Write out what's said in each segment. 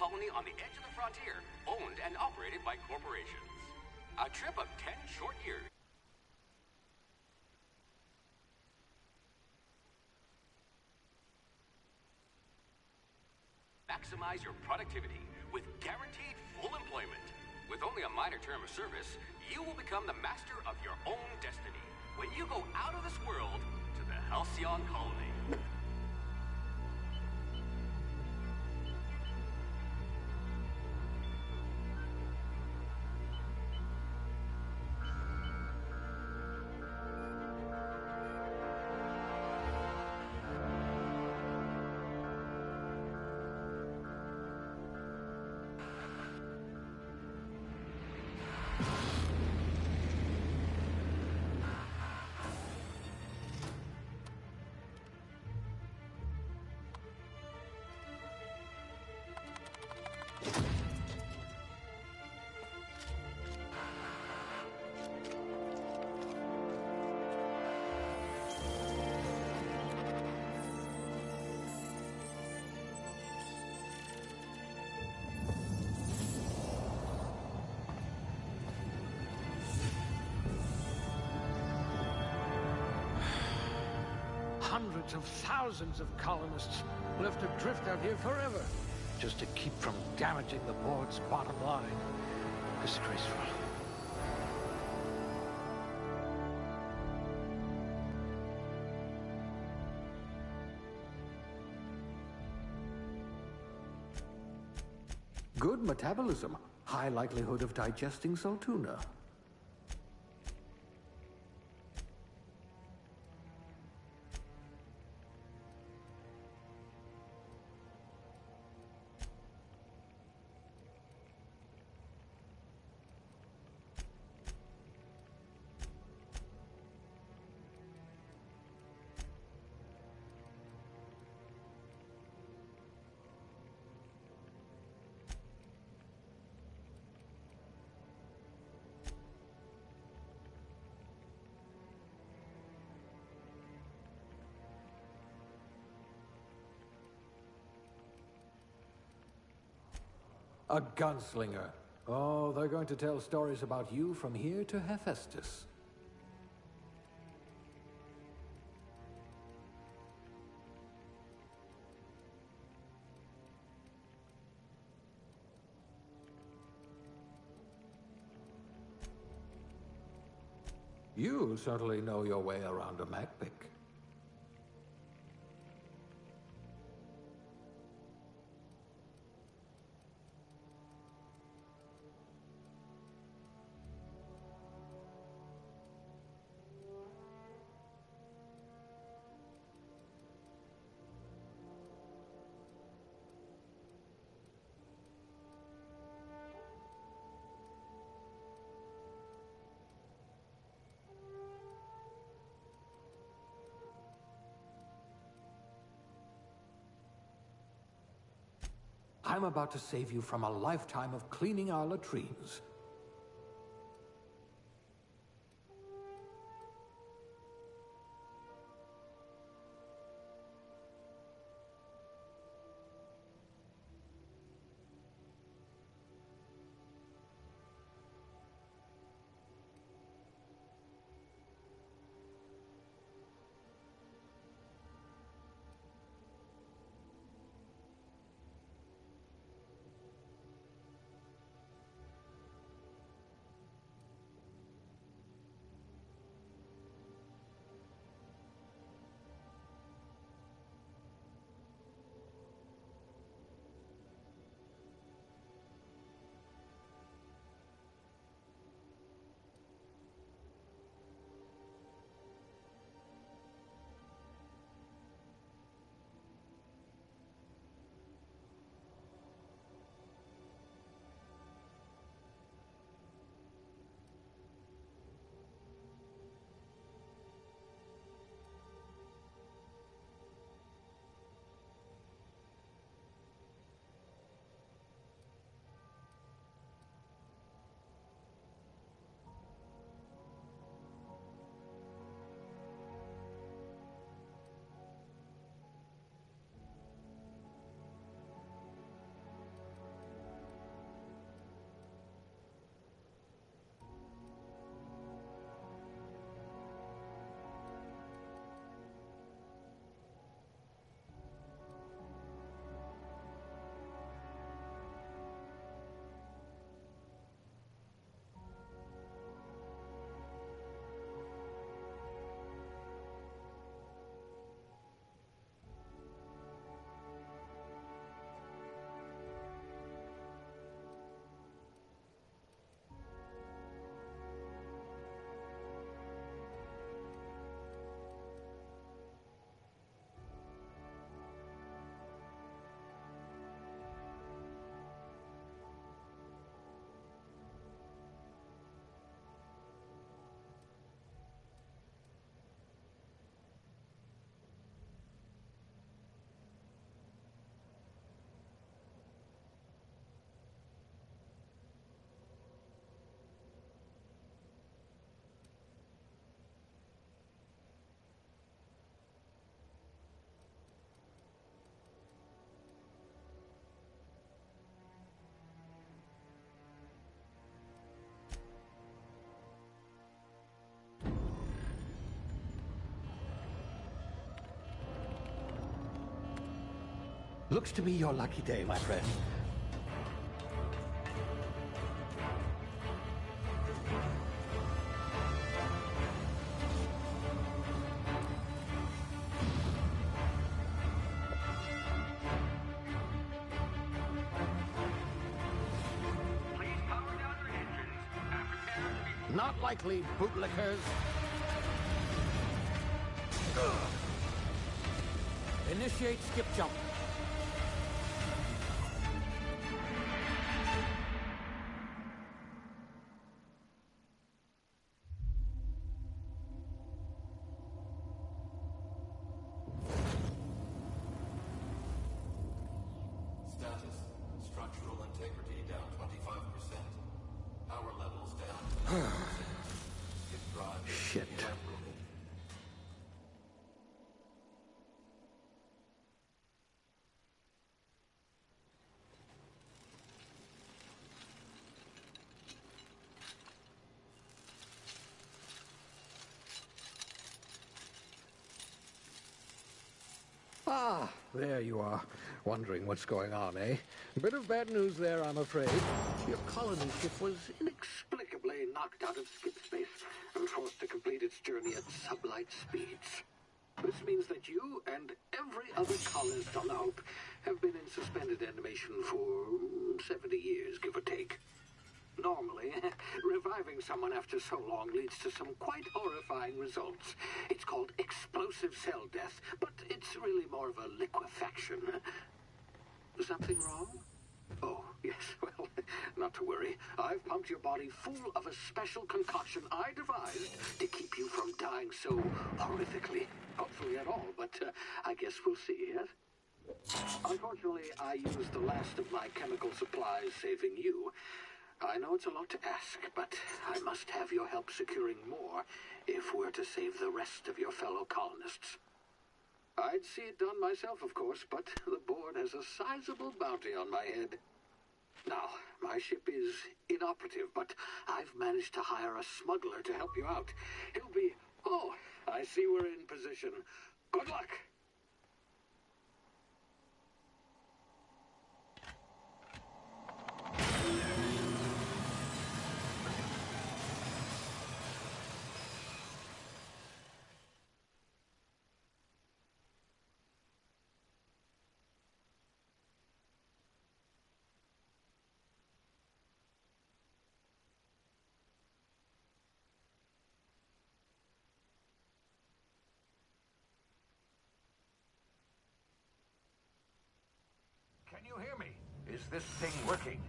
colony on the edge of the frontier, owned and operated by corporations. A trip of 10 short years. Maximize your productivity with guaranteed full employment. With only a minor term of service, you will become the master of your own destiny when you go out of this world to the Halcyon colony. Hundreds of thousands of colonists left adrift out here forever, just to keep from damaging the board's bottom line. Disgraceful. Good metabolism. High likelihood of digesting Saltuna. A gunslinger. Oh, they're going to tell stories about you from here to Hephaestus. You certainly know your way around a Macpic. I'm about to save you from a lifetime of cleaning our latrines. Looks to be your lucky day, my friend. Please power down your engines and prepare to be... Not likely, bootlickers. Initiate skip jump. Status. Structural integrity down 25%. Power levels down 10%. Hit drive Shit. inoperable. Ah, there you are. Wondering what's going on, eh? Bit of bad news there, I'm afraid. Your colony ship was inexplicably knocked out of skip space and forced to complete its journey at sublight speeds. This means that you and every other colonist on the Hope have been in suspended animation for 70 years, give or take. Normally, reviving someone after so long leads to some quite horrifying results. It's called explosive cell death, but it's really more of a liquefaction. Something wrong? Oh, yes, well, not to worry. I've pumped your body full of a special concoction I devised to keep you from dying so horrifically. Hopefully at all, but I guess we'll see, yes? Unfortunately, I used the last of my chemical supplies saving you. I know it's a lot to ask, but I must have your help securing more if we're to save the rest of your fellow colonists. I'd see it done myself, of course, but the board has a sizable bounty on my head. Now, my ship is inoperative, but I've managed to hire a smuggler to help you out. He'll be... Oh, I see we're in position. Good luck! Can you hear me? Is this thing working?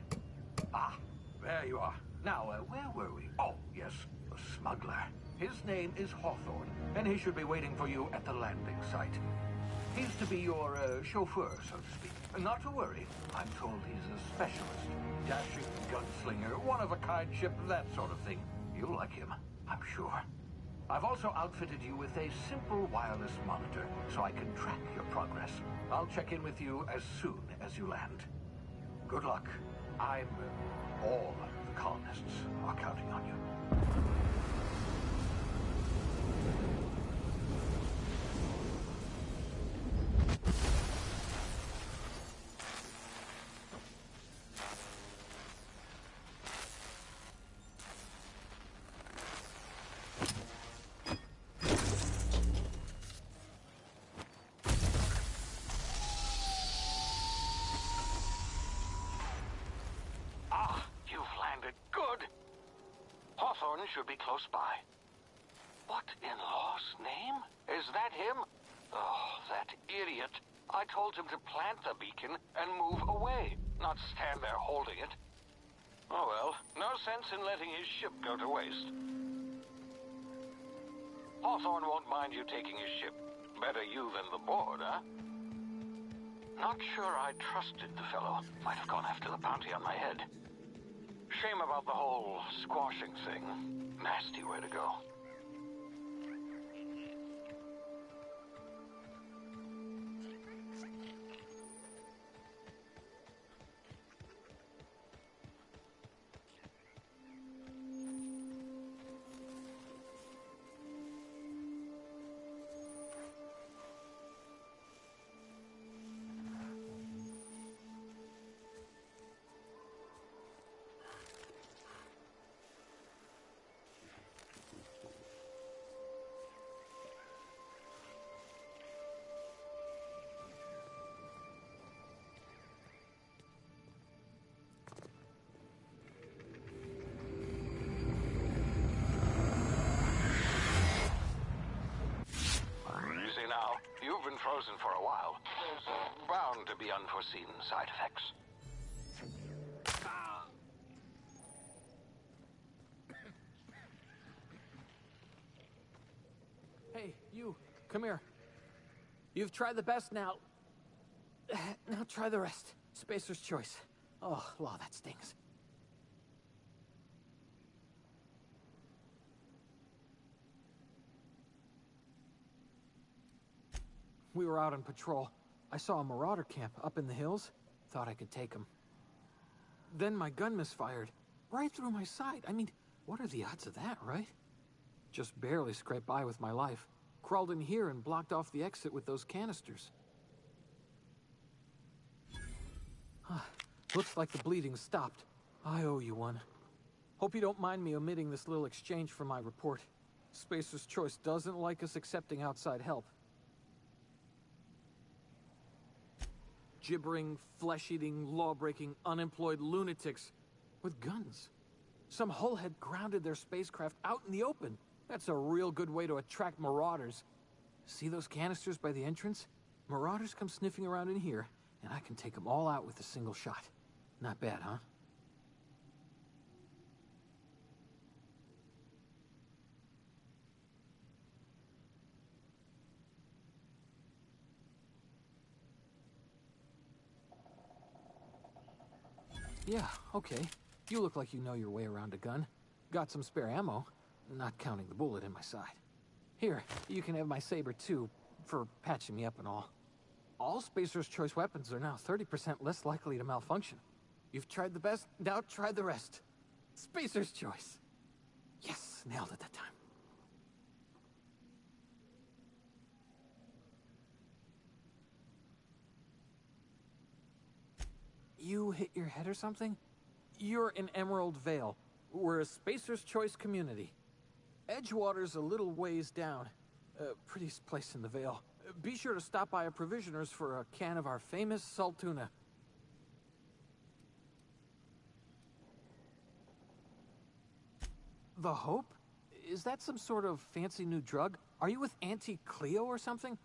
Ah, there you are. Now, where were we? Oh, yes, the smuggler. His name is Hawthorne, and he should be waiting for you at the landing site. He's to be your chauffeur, so to speak. Not to worry. I'm told he's a specialist. Dashing gunslinger, one-of-a-kind ship, that sort of thing. You'll like him, I'm sure. I've also outfitted you with a simple wireless monitor, so I can track your progress. I'll check in with you as soon as you land. Good luck. All the colonists are counting on you. Should be close by. What in law's name? Is that him? Oh, that idiot. I told him to plant the beacon and move away, not stand there holding it. Oh well, no sense in letting his ship go to waste. Hawthorne won't mind you taking his ship. Better you than the board, huh? Not sure I trusted the fellow. Might have gone after the bounty on my head. Shame about the whole squashing thing. Nasty way to go. frozen for a while. There's bound to be unforeseen side effects. Hey, you, come here. You've tried the best now. Now try the rest. Spacer's choice. Oh, law, that stings. We were out on patrol. I saw a marauder camp up in the hills. Thought I could take him. Then my gun misfired. Right through my side. I mean, what are the odds of that, right? Just barely scraped by with my life. Crawled in here and blocked off the exit with those canisters. Looks like the bleeding stopped. I owe you one. Hope you don't mind me omitting this little exchange from my report. Spacer's Choice doesn't like us accepting outside help. Gibbering, flesh-eating, law-breaking, unemployed lunatics with guns. Some hullhead grounded their spacecraft out in the open. That's a real good way to attract marauders. See those canisters by the entrance? Marauders come sniffing around in here, and I can take them all out with a single shot. Not bad, huh? Yeah, okay. You look like you know your way around a gun. Got some spare ammo, not counting the bullet in my side. Here, you can have my saber too, for patching me up and all. All Spacer's Choice weapons are now 30% less likely to malfunction. You've tried the best, now try the rest. Spacer's Choice. Yes, nailed it that time. You hit your head or something? You're in Emerald Vale. We're a Spacer's Choice community. Edgewater's a little ways down. Prettiest place in the Vale. Be sure to stop by a provisioner's for a can of our famous salt tuna. The Hope? Is that some sort of fancy new drug? Are you with Auntie Cleo or something?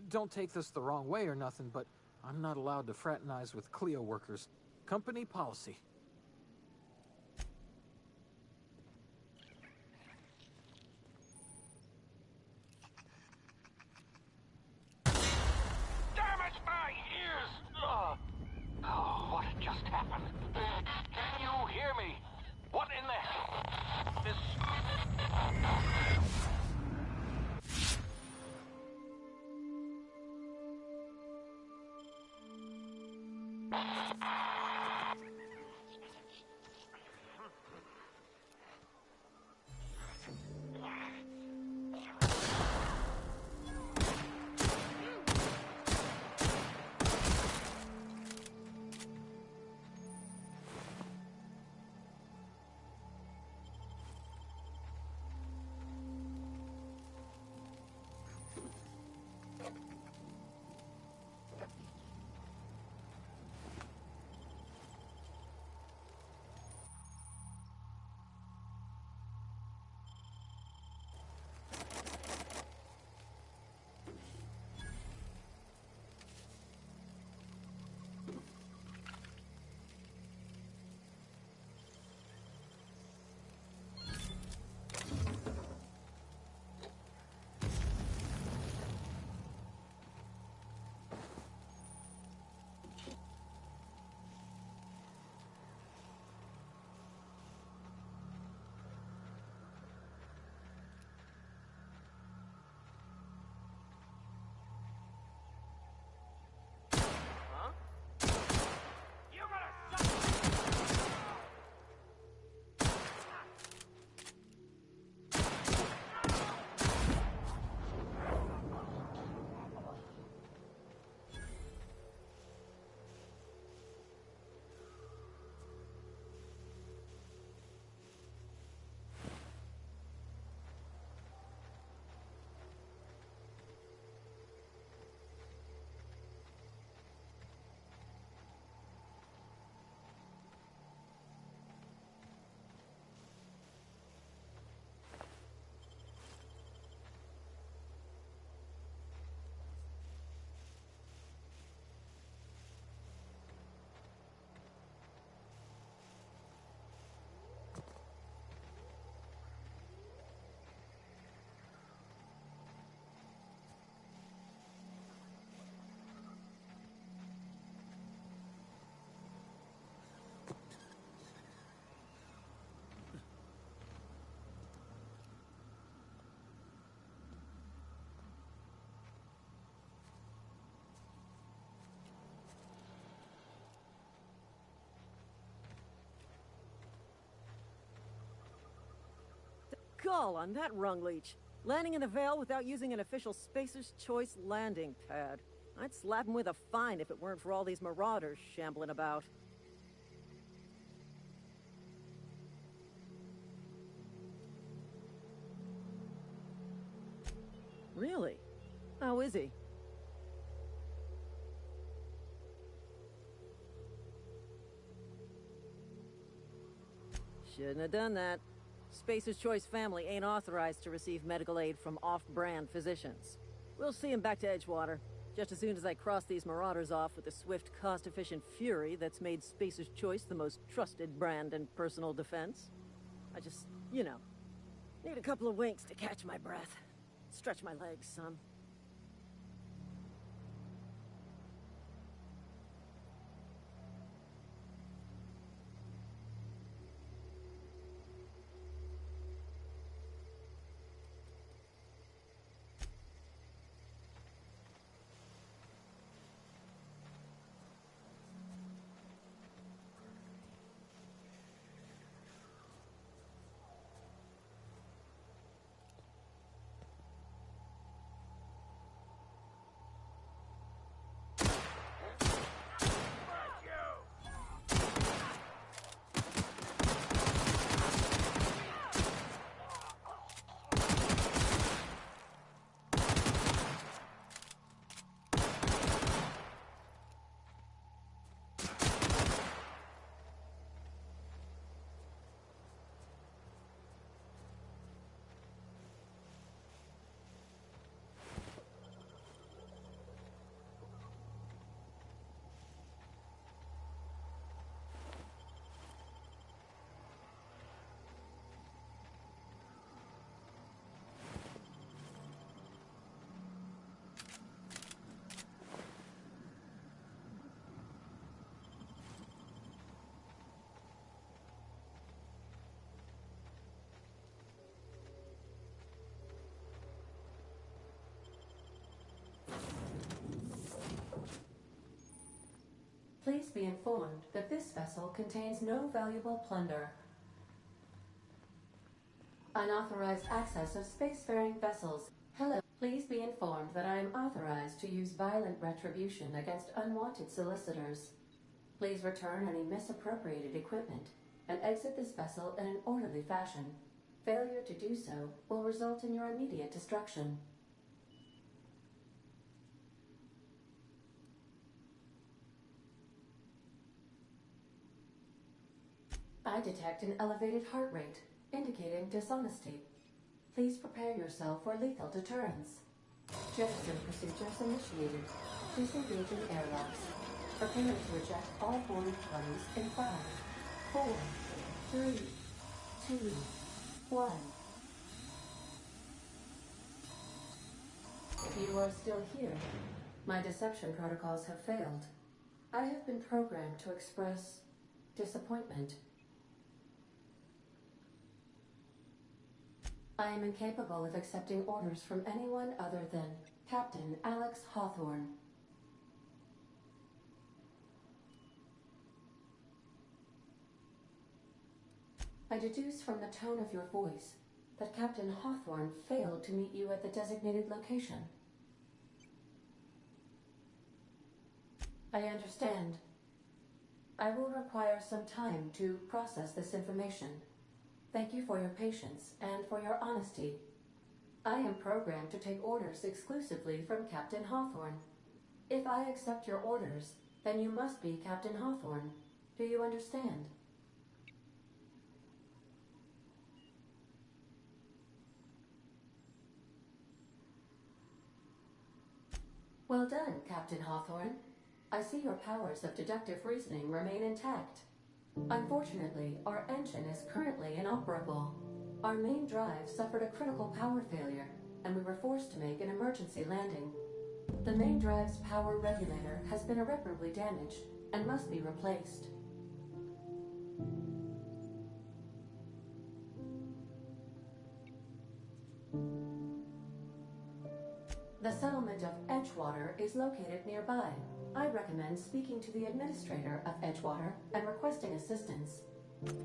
Don't take this the wrong way or nothing, but I'm not allowed to fraternize with Cleo workers. Company policy. Damn it, my ears! Oh, what just happened? Can you hear me? What in the hell? This... gall on that rung leech. Landing in the Vale without using an official Spacer's Choice landing pad. I'd slap him with a fine if it weren't for all these marauders shambling about. Really? How is he? Shouldn't have done that. Spacer's Choice family ain't authorized to receive medical aid from off-brand physicians. We'll see him back to Edgewater, just as soon as I cross these marauders off with the swift, cost-efficient fury that's made Spacer's Choice the most trusted brand in personal defense. I just, you know, need a couple of winks to catch my breath. Stretch my legs, son. Please be informed that this vessel contains no valuable plunder. Unauthorized access of spacefaring vessels. Hello. Please be informed that I am authorized to use violent retribution against unwanted solicitors. Please return any misappropriated equipment and exit this vessel in an orderly fashion. Failure to do so will result in your immediate destruction. I detect an elevated heart rate, indicating dishonesty. Please prepare yourself for lethal deterrence. Jettison procedures initiated. Please engage in airlocks. Prepare to eject all boarding parties in 5, 4, 3, 2, 1. You are still here. My deception protocols have failed. I have been programmed to express disappointment. I am incapable of accepting orders from anyone other than Captain Alex Hawthorne. I deduce from the tone of your voice that Captain Hawthorne failed to meet you at the designated location. I understand. I will require some time to process this information. Thank you for your patience and for your honesty. I am programmed to take orders exclusively from Captain Hawthorne. If I accept your orders, then you must be Captain Hawthorne. Do you understand? Well done, Captain Hawthorne. I see your powers of deductive reasoning remain intact. Unfortunately, our engine is currently inoperable. Our main drive suffered a critical power failure, and we were forced to make an emergency landing. The main drive's power regulator has been irreparably damaged and must be replaced. The settlement of Edgewater is located nearby. I recommend speaking to the administrator of Edgewater and requesting assistance.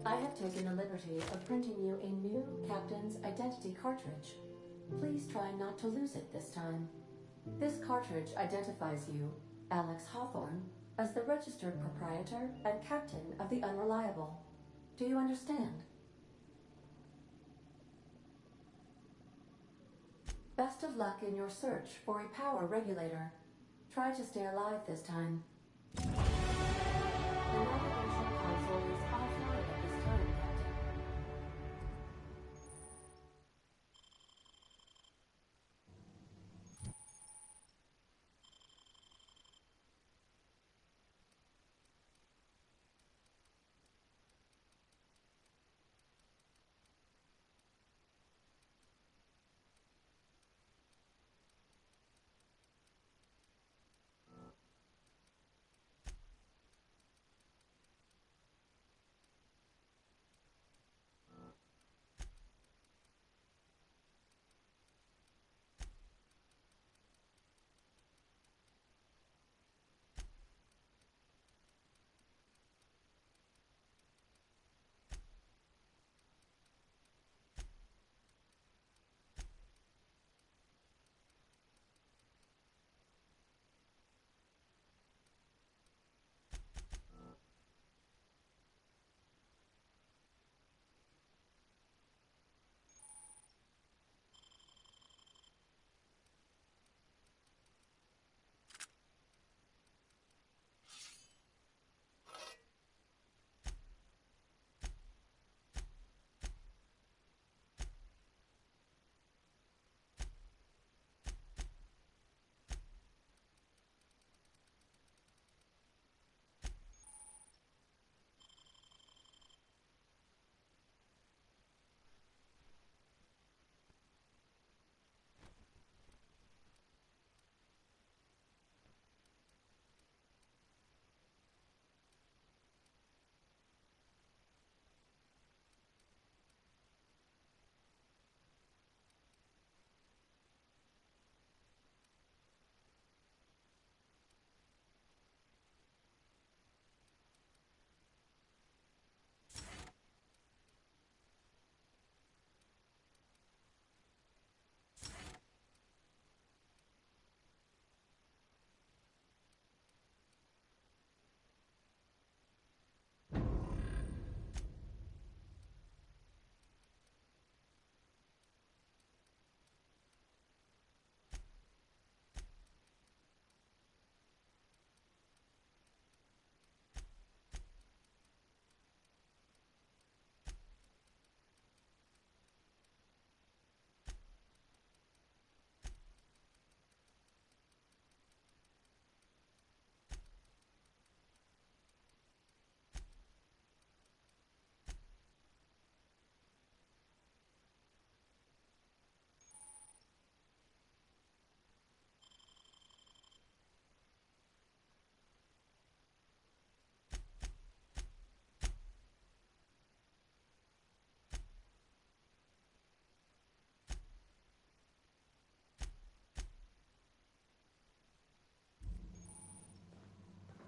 I have taken the liberty of printing you a new Captain Captain's identity cartridge. Please try not to lose it this time. This cartridge identifies you, Alex Hawthorne, as the registered proprietor and captain of the Unreliable. Do you understand? Best of luck in your search for a power regulator. Try to stay alive this time. The navigation console is offline at this time, Captain.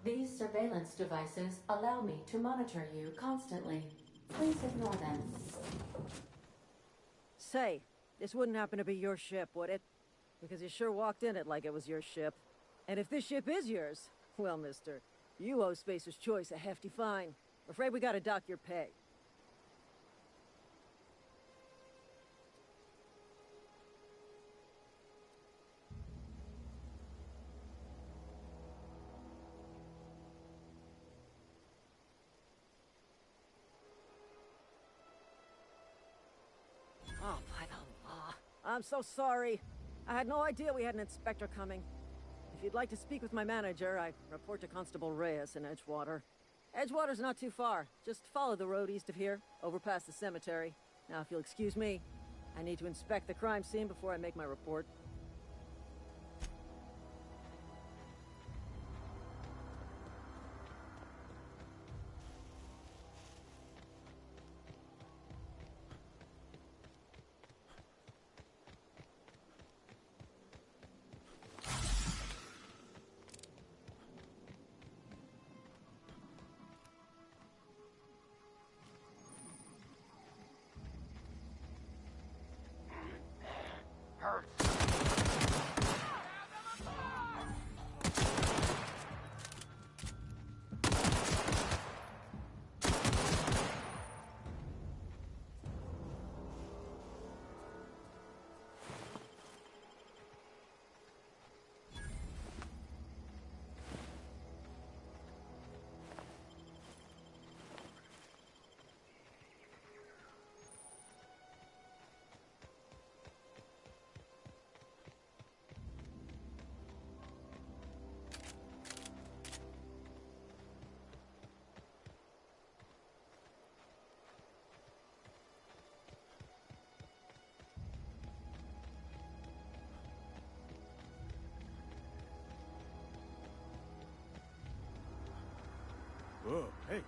These surveillance devices allow me to monitor you constantly. Please ignore them. Say, this wouldn't happen to be your ship, would it? Because you sure walked in it like it was your ship. And if this ship is yours, well, mister, you owe Spacer's Choice a hefty fine. Afraid we gotta dock your pay. Oh, by the law. I'm so sorry. I had no idea we had an inspector coming. If you'd like to speak with my manager, I report to Constable Reyes in Edgewater. Edgewater's not too far. Just follow the road east of here, over past the cemetery. Now, if you'll excuse me, I need to inspect the crime scene before I make my report. Whoa, hey.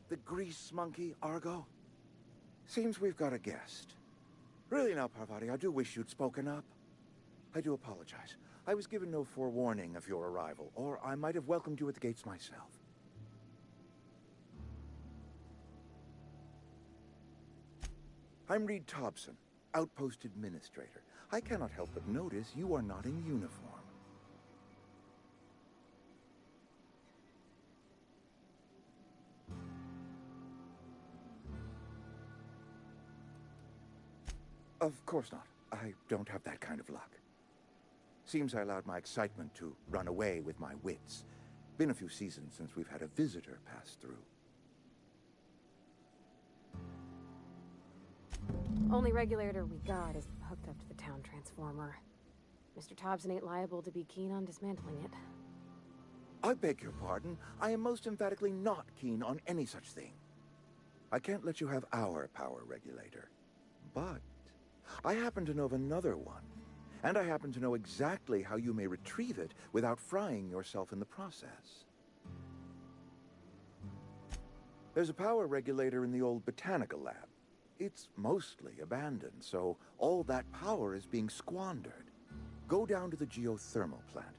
The grease monkey, Argo? Seems we've got a guest. Really now, Parvati, I do wish you'd spoken up. I do apologize. I was given no forewarning of your arrival, or I might have welcomed you at the gates myself. I'm Reed Thompson, Outpost Administrator. I cannot help but notice you are not in uniform. Of course not. I don't have that kind of luck. Seems I allowed my excitement to run away with my wits. Been a few seasons since we've had a visitor pass through. Only regulator we got is hooked up to the town transformer. Mr. Thompson ain't liable to be keen on dismantling it. I beg your pardon. I am most emphatically not keen on any such thing. I can't let you have our power regulator. But I happen to know of another one. And I happen to know exactly how you may retrieve it without frying yourself in the process. There's a power regulator in the old botanical lab. It's mostly abandoned, so all that power is being squandered. Go down to the geothermal plant.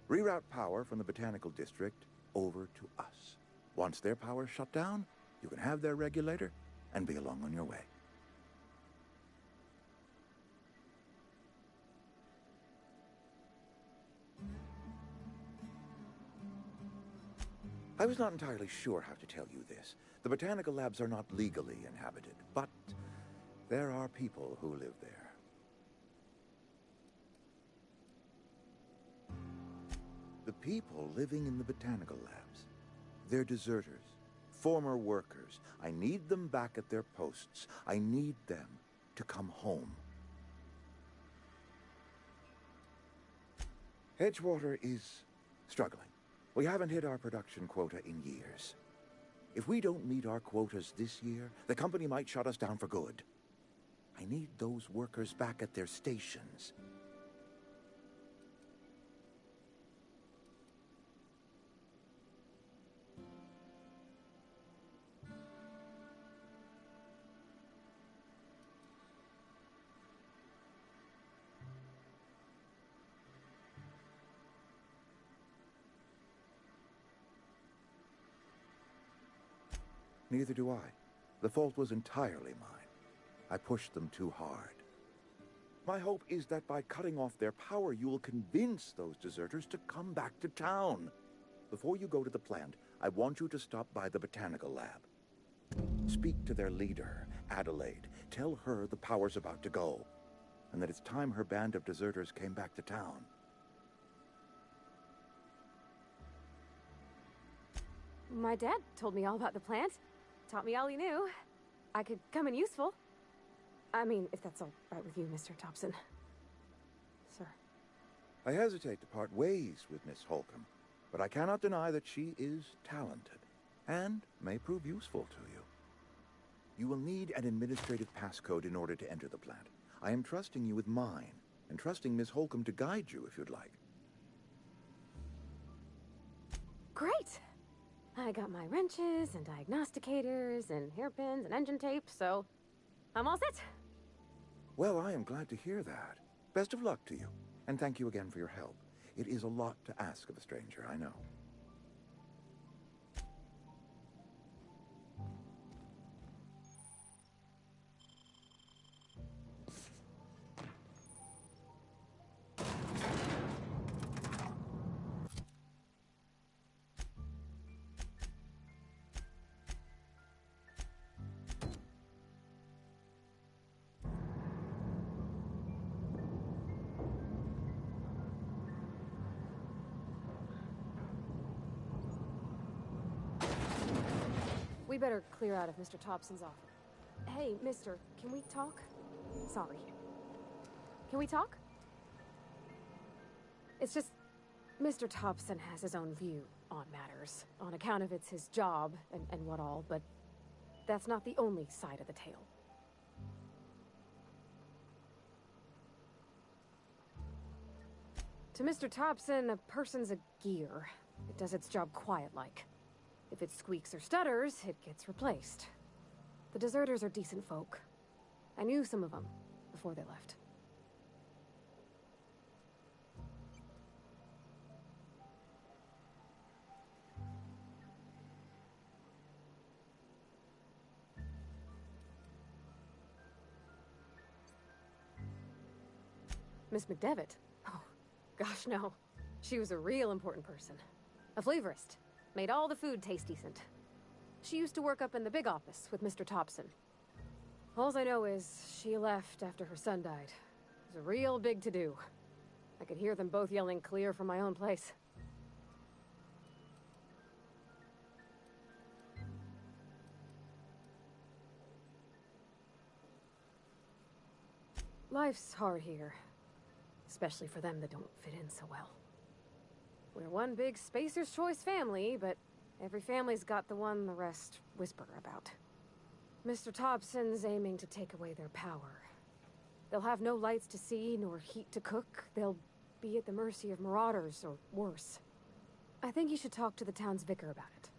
Reroute power from the botanical district over to us. Once their power's shut down, you can have their regulator and be along on your way. I was not entirely sure how to tell you this. The botanical labs are not legally inhabited, but there are people who live there. The people living in the botanical labs, they're deserters, former workers. I need them back at their posts. I need them to come home. Edgewater is struggling. We haven't hit our production quota in years. If we don't meet our quotas this year, the company might shut us down for good. I need those workers back at their stations. Neither do I. The fault was entirely mine. I pushed them too hard. My hope is that by cutting off their power, you will convince those deserters to come back to town. Before you go to the plant, I want you to stop by the botanical lab. Speak to their leader, Adelaide. Tell her the power's about to go, and that it's time her band of deserters came back to town. My dad told me all about the plant. Taught me all he knew. I could come in useful. I mean, if that's all right with you, Mr. Thompson. Sir. I hesitate to part ways with Miss Holcomb, but I cannot deny that she is talented and may prove useful to you. You will need an administrative passcode in order to enter the plant. I am trusting you with mine, and trusting Miss Holcomb to guide you if you'd like. Great! I got my wrenches and diagnosticators and hairpins and engine tape, so I'm all set. Well, I am glad to hear that. Best of luck to you, and thank you again for your help. It is a lot to ask of a stranger, I know. We better clear out of Mr. Thompson's office. Hey, mister, can we talk? Sorry. Can we talk? It's just, Mr. Thompson has his own view on matters, on account of it's his job and what all, but that's not the only side of the tale. To Mr. Thompson, a person's a gear. It does its job quiet-like. If it squeaks or stutters, it gets replaced. The deserters are decent folk. I knew some of them before they left. Miss McDevitt? Oh, gosh, no. She was a real important person. A flavorist. Made all the food taste decent. She used to work up in the big office with Mr. Thompson. All I know is she left after her son died. It was a real big to-do. I could hear them both yelling clear from my own place. Life's hard here. Especially for them that don't fit in so well. We're one big Spacer's Choice family, but every family's got the one the rest whisper about. Mr. Thompson's aiming to take away their power. They'll have no lights to see, nor heat to cook. They'll be at the mercy of marauders, or worse. I think you should talk to the town's vicar about it.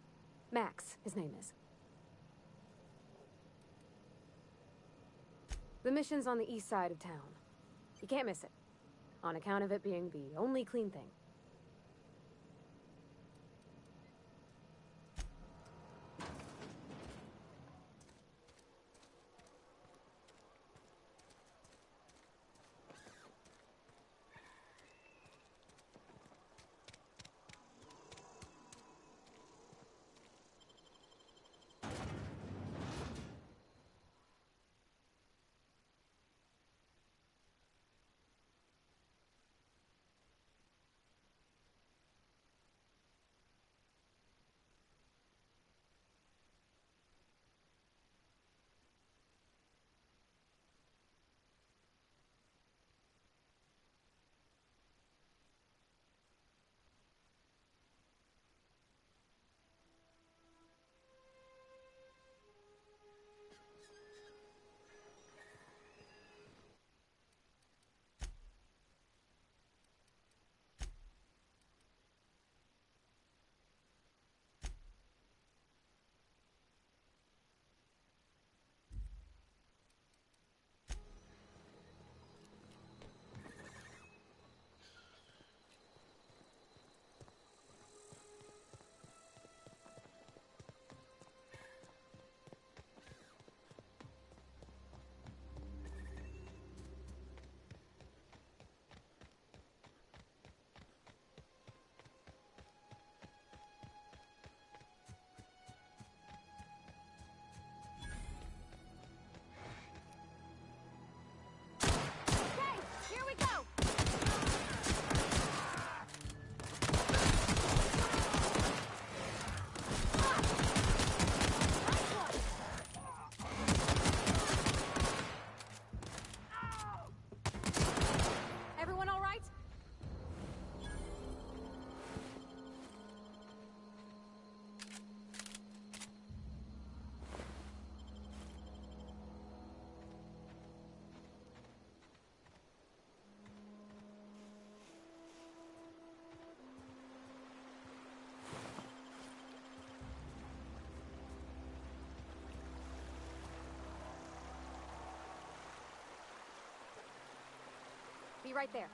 Max, his name is. The mission's on the east side of town. You can't miss it, on account of it being the only clean thing. Be right there.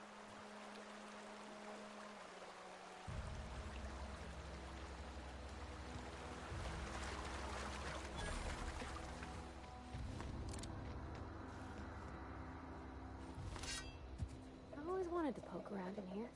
I've always wanted to poke around in here.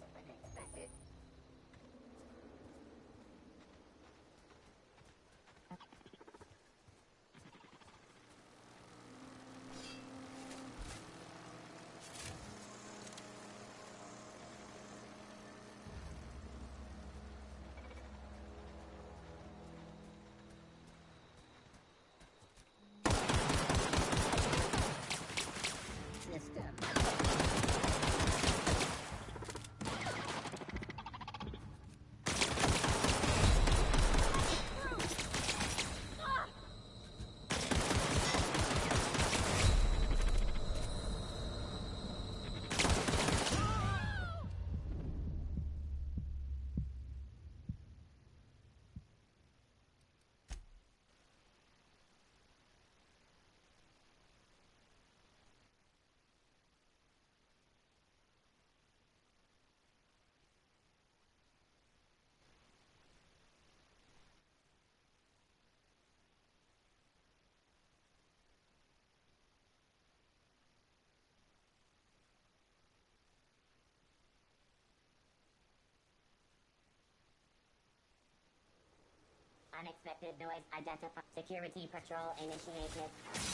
Unexpected noise identified. Security patrol initiated.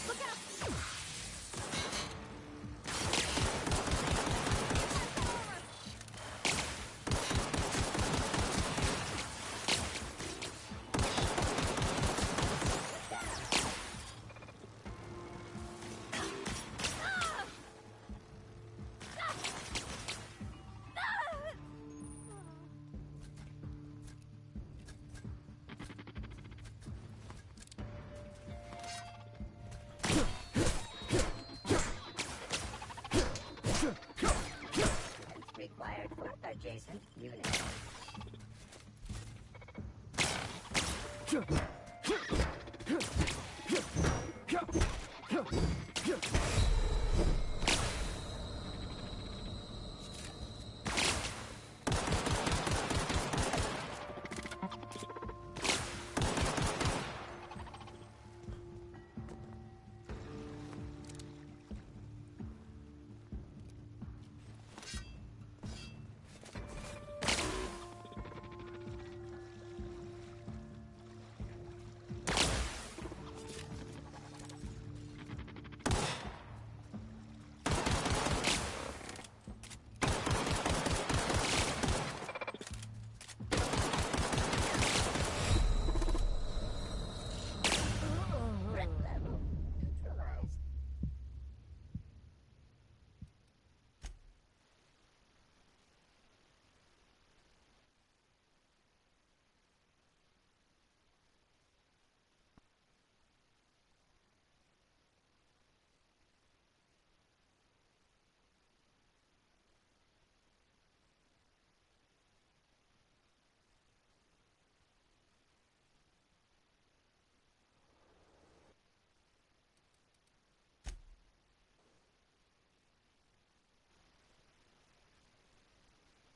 Look out! Required for adjacent unit.